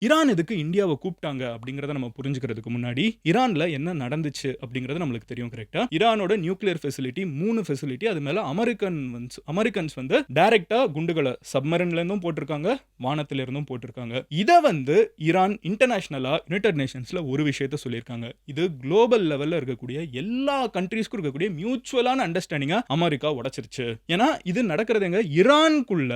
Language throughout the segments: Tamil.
ஈரான் எதுக்கு இந்தியாவை கூப்பிட்டாங்க அப்படிங்கறத நம்ம புரிஞ்சுக்கிறதுக்கு முன்னாடி ஈரான்ல என்ன நடந்துச்சு அப்படிங்கிறது நம்மளுக்கு தெரியும். கரெக்டா? ஈரானோட நியூக்ளியர் ஃபெசிலிட்டி 3 ஃபெசிலிட்டி, அது மேல அமெரிக்கன்ஸ் வந்து டைரக்டா குண்டுகளை சப்மரன்ல இருந்தும் போட்டிருக்காங்க, வானத்தில இருந்தும் போட்டிருக்காங்க. இத வந்து ஈரான் இன்டர்நேஷனலா யுனைடெட் நேஷன்ஸ்ல ஒரு விஷயத்தை சொல்லியிருக்காங்க. இது குளோபல் லெவல்ல இருக்கக்கூடிய எல்லா கண்ட்ரீஸ்க்கும் இருக்கக்கூடிய மியூச்சுவலான அண்டர்ஸ்டாண்டிங்கா அமெரிக்கா உடைச்சிருச்சு. ஏன்னா இது நடக்கிறதுங்க ஈரானுக்குள்ள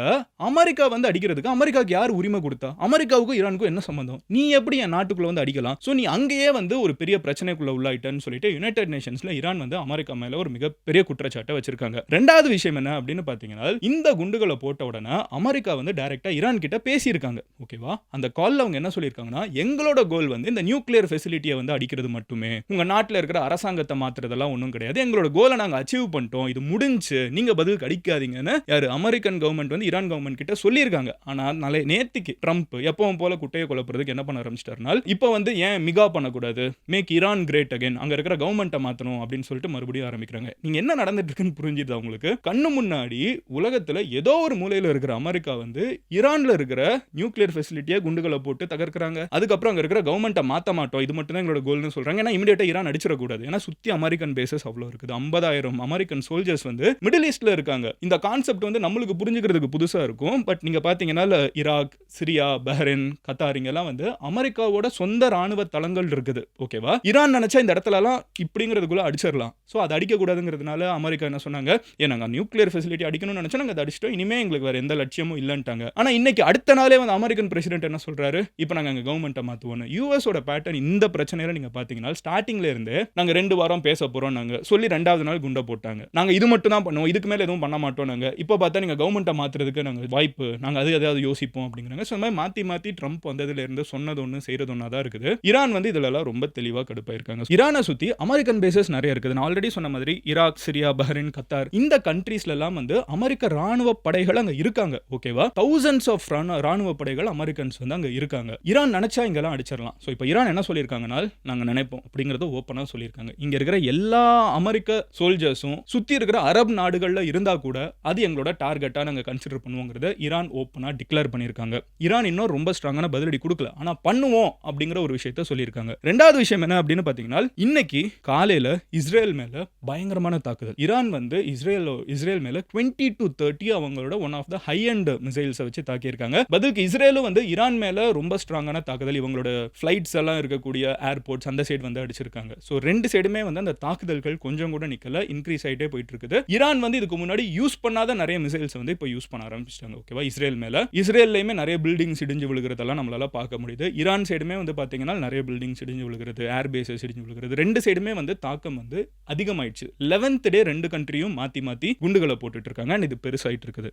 அமெரிக்கா வந்து அடிக்கிறதுக்கு அமெரிக்காக்கு யார் உரிமை கொடுத்தா? அமெரிக்காவுக்கும் ஈரானுக்கும் என்ன சம்பந்தம்? நீ எப்படி என் நாட்டுக்குள்ள வந்து அடிக்கலாம்? சோ நீ அங்கேயே வந்து ஒரு பெரிய பிரச்சனைக்குள்ள உள்ளாயிட்டன்னு சொல்லிட்டு யுனைடெட் நேஷன்ஸ்ல ஈரான் வந்து அமெரிக்கா மேல ஒரு மிகப்பெரிய குற்றச்சாட்டை வச்சிருக்காங்க. ரெண்டாவது விஷயம் என்ன அப்படின்னு பாத்தீங்கன்னா, இந்த குண்டுகளை போட்ட உடனே அமெரிக்கா வந்து டைரக்டா ஈரான் கிட்ட பேசியிருக்காங்க. ஓகேவா? அந்த கால்ல அவங்க என்ன சொல்லியிருக்காங்கன்னா, எங்களோட கோல் வந்து இந்த நியூக்ளியர் ஃபெசிலிட்டியை வந்து அடிக்கிறது மட்டுமே. உங்க நாட்டுல இருக்கிற அரசாங்கத்தை மாத்துறதெல்லாம் ஒண்ணும் கிடையாது. எங்களோட கோலை நாங்க அச்சீவ் பண்ணிட்டோம். இது முடிஞ்சு. நீங்க பதிலுக்கு அடிக்காதீங்கன்னு யாரு அமெரிக்கன் கவர்மெண்ட் வந்து ஈரான் கவர்மெண்ட் கிட்ட சொல்லியிருக்காங்க. ஆனா நேத்திக்கு ட்ரம்ப் எப்பவும் போல குட்டையை குழப்புறதுக்கு என்ன பண்ண ஆரம்பிச்சிட்டாருனா, இப்போ வந்து ஏன் மிகா பண்ணக்கூடாது, மேக் ஈரான் கிரேட் அகைன், அங்க இருக்கிற கவர்மெண்ட்டை மாத்தணும் அப்படின்னு சொல்லிட்டு மறுபடியும் ஆரம்பிக்கிறாங்க. நீங்க என்ன நடந்துட்டு இருக்குன்னு புரிஞ்சுதா உங்களுக்கு? கண்ணு முன்னாடி உலகத்துல ஏதோ ஒரு மூலையில இருக்கிற அமெரிக்கா வந்து ஈரான்ல இருக்கிற நியூக்ளியர் ஃபெசிலிட்டியை குண்டுகளை போட்டு தகர்க்கிறாங்க. அதுக்கப்புறம் அங்க இருக்கிற கவர்மெண்ட்டை மாத்த மாட்டோம், இது மட்டும் தான் எங்களோட கோல்னு சொல்றாங்க. ஏன்னா இமிடியேட்டா ஈரான் அடிச்சிடக்கூடாது. ஏன்னா சுத்தி அமெரிக்கன் பேசஸ் அவ்வளவு இருக்குது. 50,000 அமெரிக்கன் சோல்ஜர்ஸ் வந்து மிடில் ஈஸ்ட்ல இருக்காங்க. இந்த கான்செப்ட் வந்து நம்மளுக்கு புரிஞ்சுக்கிறதுக்கு புதுசா இருக்கும். பட் நீங்க பாத்தீங்கன்னா ஈராக், சிரியா, பஹ்ரைன், கத்தார் இங்கெல்லாம் வந்து அமெரிக்காவோட சொந்த ராணுவ தளங்கள் இருக்குது. ஓகேவா? ஈரான் நினைச்சா இந்த இடத்துலலாம் இப்படிங்கிறதுக்குள்ள அடிச்சிடலாம். சோ அதை அடிக்க கூடாதுங்கிறதுனால அமெரிக்கா என்ன சொன்னாங்க, நாங்க நியூக்ளியர் ஃபெசிலிட்டி அடிக்கணும்னு நினைச்சா நாங்க அதை அடிச்சிட்டோம், இனிமே எங்களுக்கு வேற எந்த லட்சியமும் இல்லன்ட்டாங்க. ஆனா இன்னைக்கு அடுத்த நாளே வந்து அமெரிக்கன் பிரசிடென்ட் என்ன சொல்றாரு, இப்போ நாங்க அங்க கவர்மெண்ட்டை மாத்துவோம். யுஎஸ் ஓட பேட்டர்ன் இந்த பிரச்சனையில நீங்க பாத்தீங்கன்னா ஸ்டார்டிங்ல இருந்து நாங்க 2 வாரம் பேச போறோம் நாங்க சொல்லி 2வது நாள் குண்டை போட்டாங்க. நாங்க இது மட்டும் தான் பண்ணுவோம், இதுக்கு மேல எதுவும் பண்ண மாட்டோம். நாங்க இப்போ பார்த்தா நீங்க கவர்மெண்ட்டை மாத்துறதுக்கு நாங்க வாய்ப்பு, நாங்க அது ஏதாவது யோசிப்போம் அப்படிங்கிறாங்க. சோ மாத்தி ட்ரம்ப் வந்ததுல இருந்து சொன்னது ஒண்ணு செய்யறது ஒண்ணா தான் இருக்குது. ஈரான் வந்து இதெல்லாம் ரொம்ப தெளிவா கடுப்பாயிருக்காங்க. ஈரானை சுத்தி அமெரிக்கன் பேசஸ் நிறைய இருக்குது. நான் ஆல்ரெடி சொன்ன மாதிரி ஈராக், சிரியா, பஹ்ரைன், கத்தார் இந்த கண்ட்ரீஸ்ல எல்லாம் வந்து அமெரிக்க ராணுவ படைகள் அங்க இருக்காங்க. ஓகேவா? thousands ஆஃப் ராணுவ படைகள் அமெரிக்கன்ஸ் வந்து அங்க இருக்காங்க. ஈரான் நினைச்சா இங்கெல்லாம் அடிச்சிடலாம். சோ இப்போ ஈரான் என்ன சொல்லியிருக்காங்கன்னா, நாங்க நினைப்போம் அப்படிங்கறத ஓப்பனா சொல்லியிருக்காங்க. இங்க இருக்கிற எல்லா அமெரிக்க சோல்ஜர்ஸும் சுத்தி இருக்கிற அரபு நாடுகள்ல இருந்தா கூட அது எங்களோட டார்கெட்டா நாங்க கன்சிடர் பண்ணுவோங்கிறத ஈரான் ஓப்பனா டிக்ளேர் பண்ணியிருக்காங்க. ஈரான் இன்னும் ரொம்ப ஸ்ட்ராங்கான பதிலடி கொடுக்கல, ஆனா பண்ணுவோம் அப்படிங்கிற ஒரு விஷயத்தை சொல்லியிருக்காங்க. ரெண்டாவது விஷயம் என்ன அப்படின்னு பாத்தீங்கன்னா, இன்னைக்கு காலையில இஸ்ரேல் மேல பயங்கரமான தாக்குதல். ஈரான் வந்து இஸ்ரேல் மேல 20 to 30 அவங்களோட one of the high end missiles வச்சு தாக்கியிருக்காங்க. பதிலுக்கு இஸ்ரேலும் வந்து ஈரான் மேல ரொம்ப ஸ்ட்ராங்கான தாக்குதல், இவங்களோட ஃபிளைட்ஸ் எல்லாம் இருக்கக்கூடிய ஏர்போர்ட்ஸ் அந்த சைடு வந்து அடிச்சிருக்காங்க. சோ ரெண்டு சைடுமே வந்து அந்த தாக்குதல்கள் கொஞ்சம் கூட நிக்கல, இன்க்ரீஸ் ஆயிட்டே போயிட்டு இருக்குது. ஈரான் வந்து இதுக்கு முன்னாடி யூஸ் பண்ணாத நிறைய மிசைல்ஸ் வந்து இப்போ யூஸ் பண்ண ஆரம்பிச்சிட்டாங்க. ஓகேவா? இஸ்ரேல் மேல இஸ்ரேல்லையுமே நிறைய பில்டிங்ஸ் இடிஞ்சு விழுகிறதெல்லாம் நம்மளால பார்க்க முடியுது. ஈரான் சைடுமே வந்து பாத்தீங்கன்னா நிறைய பில்டிங்ஸ் இடிஞ்சு விழுகிறது, ஏர் பேசஸ் இடிஞ்சு விழுகிறது. ரெண்டு சைடுமே வந்து தாக்கம் வந்து அதிகமாயிடுச்சு. 11th டே ரெண்டு கண்ட்ரியும் மாத்தி குண்டுகளை போட்டுட்டு இருக்காங்க. இது பெருசாயிட்டு இருக்குது.